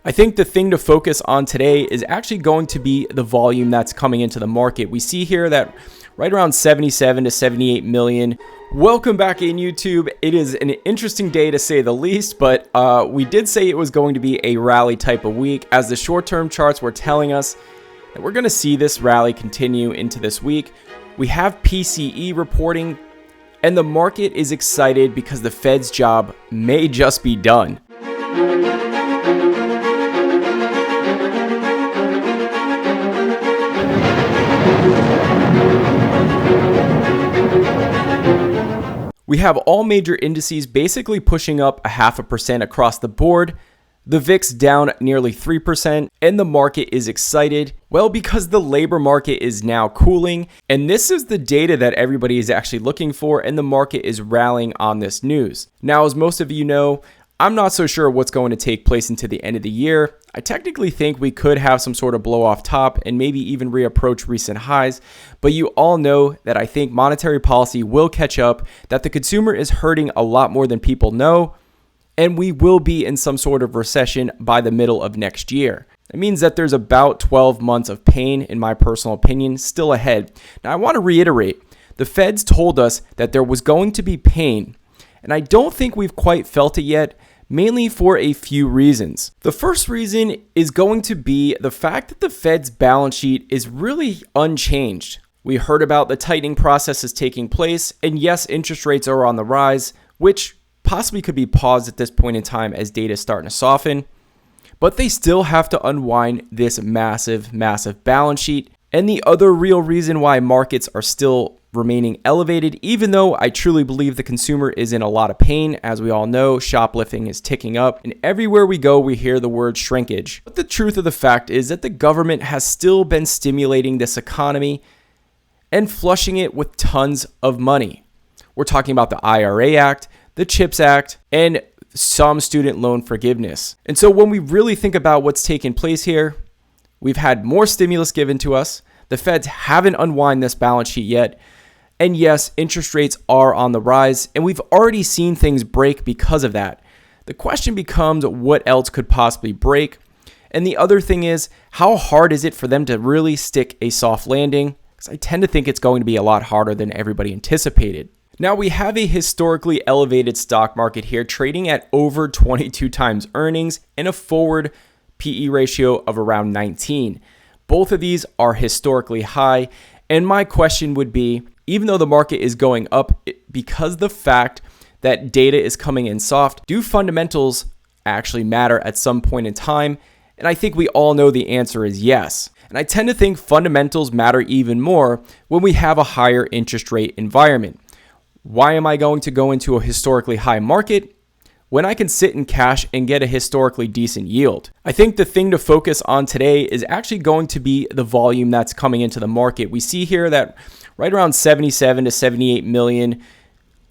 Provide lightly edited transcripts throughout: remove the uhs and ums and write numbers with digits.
I think the thing to focus on today is actually going to be the volume that's coming into the market. We see here that right around 77 to 78 million. Welcome back in YouTube. It is an interesting day to say the least, but we did say it was going to be a rally type of week, as the short-term charts were telling us that we're going to see this rally continue into this week. We have PCE reporting, and the market is excited because the Fed's job may just be done. We have all major indices basically pushing up 0.5% across the board. The VIX down nearly 3%, and the market is excited. Well, because the labor market is now cooling, and this is the data that everybody is actually looking for, and the market is rallying on this news. Now, as most of you know, I'm not so sure what's going to take place into the end of the year. I technically think we could have some sort of blow off top and maybe even reapproach recent highs, but you all know that I think monetary policy will catch up, that the consumer is hurting a lot more than people know, and we will be in some sort of recession by the middle of next year. It means that there's about 12 months of pain, in my personal opinion, still ahead. Now, I want to reiterate, the Feds told us that there was going to be pain, and I don't think we've quite felt it yet, mainly for a few reasons. The first reason is going to be the fact that the Fed's balance sheet is really unchanged. We heard about the tightening processes taking place, and yes, interest rates are on the rise, which possibly could be paused at this point in time as data is starting to soften, but they still have to unwind this massive balance sheet. And the other real reason why markets are still remaining elevated, even though I truly believe the consumer is in a lot of pain, as we all know, shoplifting is ticking up, and everywhere we go, we hear the word shrinkage. But the truth of the fact is that the government has still been stimulating this economy and flushing it with tons of money. We're talking about the IRA Act, the CHIPS Act, and some student loan forgiveness. And so when we really think about what's taken place here, we've had more stimulus given to us. The Feds haven't unwound this balance sheet yet. And yes, interest rates are on the rise, and we've already seen things break because of that. The question becomes, what else could possibly break? And the other thing is, how hard is it for them to really stick a soft landing? Because I tend to think it's going to be a lot harder than everybody anticipated. Now, we have a historically elevated stock market here, trading at over 22 times earnings and a forward PE ratio of around 19. Both of these are historically high, and my question would be, even though the market is going up because the fact that data is coming in soft, do fundamentals actually matter at some point in time? And I think we all know the answer is yes. And I tend to think fundamentals matter even more when we have a higher interest rate environment. Why am I going to go into a historically high market when I can sit in cash and get a historically decent yield? I think the thing to focus on today is actually going to be the volume that's coming into the market. We see here that right around 77 to 78 million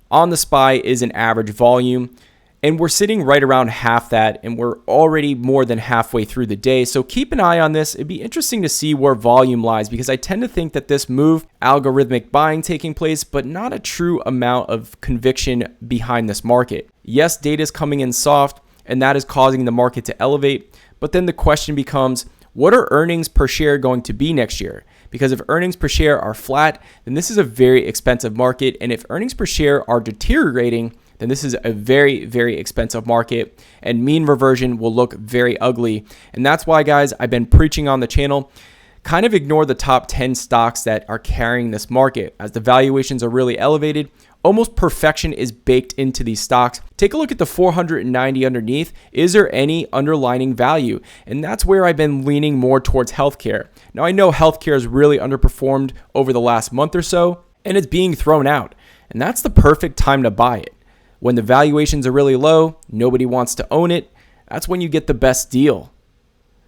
on the SPY is an average volume, and we're sitting right around half that, and we're already more than halfway through the day. So keep an eye on this. It'd be interesting to see where volume lies, because I tend to think that this move, algorithmic buying taking place, but not a true amount of conviction behind this market. Yes, data is coming in soft, and that is causing the market to elevate, but then the question becomes, what are earnings per share going to be next year? Because if earnings per share are flat, then this is a very expensive market, and if earnings per share are deteriorating, then this is a very expensive market, and mean reversion will look very ugly. And that's why, guys, I've been preaching on the channel, kind of ignore the top 10 stocks that are carrying this market, as the valuations are really elevated. Almost perfection is baked into these stocks. Take a look at the 490 underneath. Is there any underlying value? And that's where I've been leaning more towards healthcare. Now, I know healthcare has really underperformed over the last month or so, and it's being thrown out. And that's the perfect time to buy it. When the valuations are really low, nobody wants to own it. That's when you get the best deal.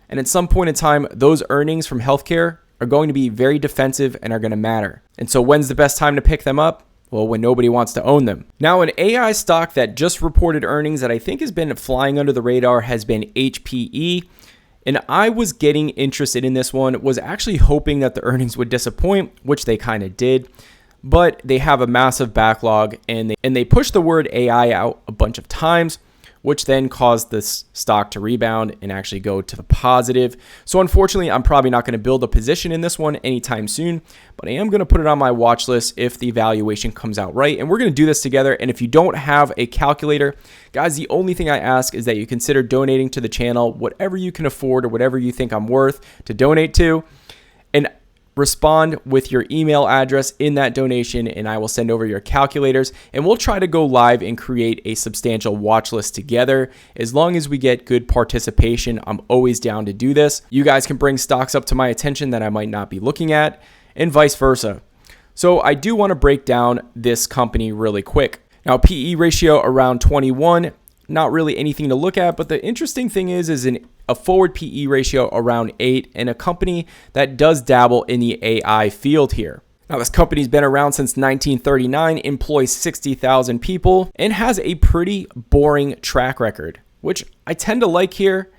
And at some point in time, those earnings from healthcare are going to be very defensive and are going to matter. And so when's the best time to pick them up? Well, when nobody wants to own them. Now, an AI stock that just reported earnings that I think has been flying under the radar has been HPE. And I was getting interested in this one, was actually hoping that the earnings would disappoint, which they kind of did. But they have a massive backlog, and they push the word AI out a bunch of times, which then caused this stock to rebound and actually go to the positive. So unfortunately, I'm probably not going to build a position in this one anytime soon, but I am going to put it on my watch list if the valuation comes out right. And we're going to do this together. And if you don't have a calculator, guys, the only thing I ask is that you consider donating to the channel, whatever you can afford or whatever you think I'm worth to donate to, and respond with your email address in that donation, and I will send over your calculators, and we'll try to go live and create a substantial watch list together. As long as we get good participation, I'm always down to do this. You guys can bring stocks up to my attention that I might not be looking at, and vice versa. So I do want to break down this company really quick. Now, PE ratio around 21, not really anything to look at, but the interesting thing is a forward PE ratio around 8, and a company that does dabble in the AI field here. Now, this company's been around since 1939, employs 60,000 people, and has a pretty boring track record, which I tend to like here,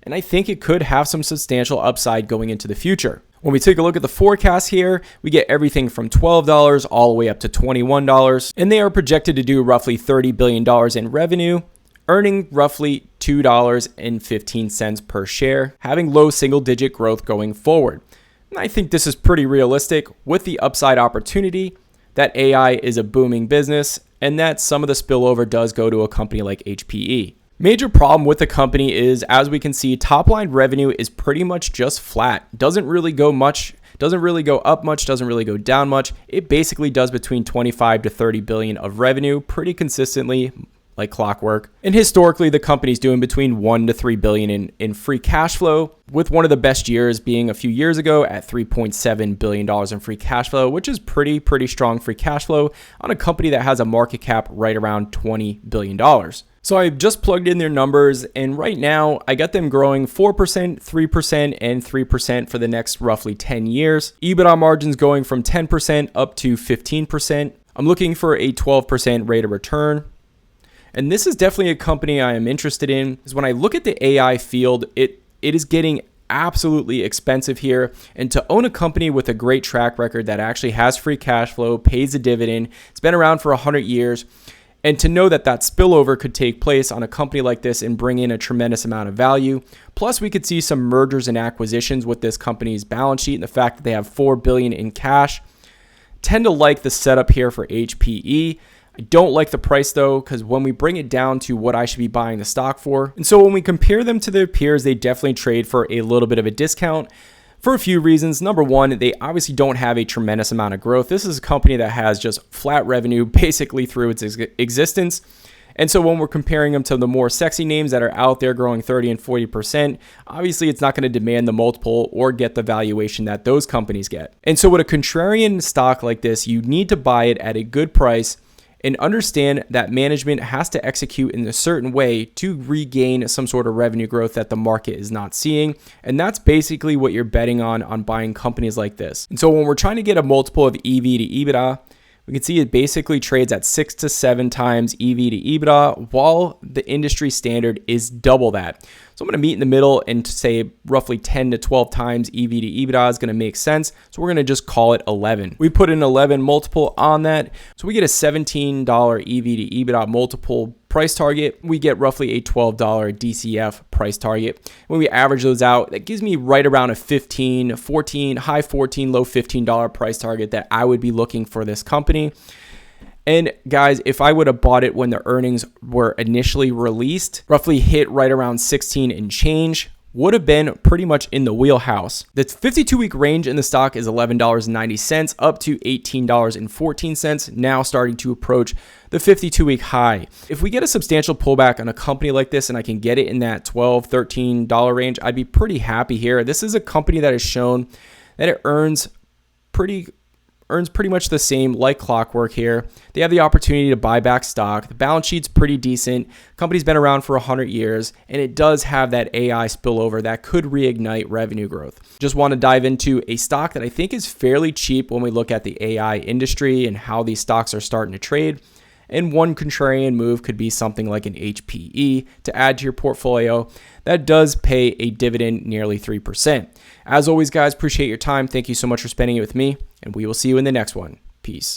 and I think it could have some substantial upside going into the future. When we take a look at the forecast here, we get everything from $12 all the way up to $21, and they are projected to do roughly $30 billion in revenue, earning roughly $2.15 per share, having low single-digit growth going forward. And I think this is pretty realistic with the upside opportunity that AI is a booming business and that some of the spillover does go to a company like HPE. Major problem with the company is, as we can see, top-line revenue is pretty much just flat. Doesn't really go up much, doesn't really go down much. It basically does between 25 to 30 billion of revenue pretty consistently, like clockwork. And historically, the company's doing between 1 to 3 billion in free cash flow, with one of the best years being a few years ago at $3.7 billion in free cash flow, which is pretty strong free cash flow on a company that has a market cap right around $20 billion. So I've just plugged in their numbers, and right now I got them growing 4%, 3%, and 3% for the next roughly 10 years. EBITDA margins going from 10% up to 15%. I'm looking for a 12% rate of return. And this is definitely a company I am interested in, because when I look at the AI field, it is getting absolutely expensive here. And to own a company with a great track record that actually has free cash flow, pays a dividend, it's been around for 100 years, and to know that that spillover could take place on a company like this and bring in a tremendous amount of value. Plus, we could see some mergers and acquisitions with this company's balance sheet and the fact that they have $4 billion in cash. Tend to like the setup here for HPE. I don't like the price though, because when we bring it down to what I should be buying the stock for, and so when we compare them to their peers, they definitely trade for a little bit of a discount for a few reasons. Number one, they obviously don't have a tremendous amount of growth. This is a company that has just flat revenue basically through its existence. And so when we're comparing them to the more sexy names that are out there growing 30 and 40%, obviously it's not going to demand the multiple or get the valuation that those companies get. And so with a contrarian stock like this, you need to buy it at a good price and understand that management has to execute in a certain way to regain some sort of revenue growth that the market is not seeing. And that's basically what you're betting on buying companies like this. And so when we're trying to get a multiple of EV to EBITDA, we can see it basically trades at 6 to 7 times EV to EBITDA, while the industry standard is double that. So I'm going to meet in the middle and say roughly 10 to 12 times EV to EBITDA is going to make sense. So we're going to just call it 11. We put an 11 multiple on that. So we get a $17 EV to EBITDA multiple price target. We get roughly a $12 DCF price target. When we average those out, that gives me right around a 15, 14, high 14, low $15 price target that I would be looking for this company. And guys, if I would have bought it when the earnings were initially released, roughly hit right around 16 and change, would have been pretty much in the wheelhouse. The 52-week range in the stock is $11.90 up to $18.14, now starting to approach the 52-week high. If we get a substantial pullback on a company like this and I can get it in that $12, $13 range, I'd be pretty happy here. This is a company that has shown that it earns pretty much the same like clockwork here. They have the opportunity to buy back stock. The balance sheet's pretty decent. Company's been around for 100 years, and it does have that AI spillover that could reignite revenue growth. Just want to dive into a stock that I think is fairly cheap when we look at the AI industry and how these stocks are starting to trade. And one contrarian move could be something like an HPE to add to your portfolio that does pay a dividend nearly 3%. As always, guys, appreciate your time. Thank you so much for spending it with me, and we will see you in the next one. Peace.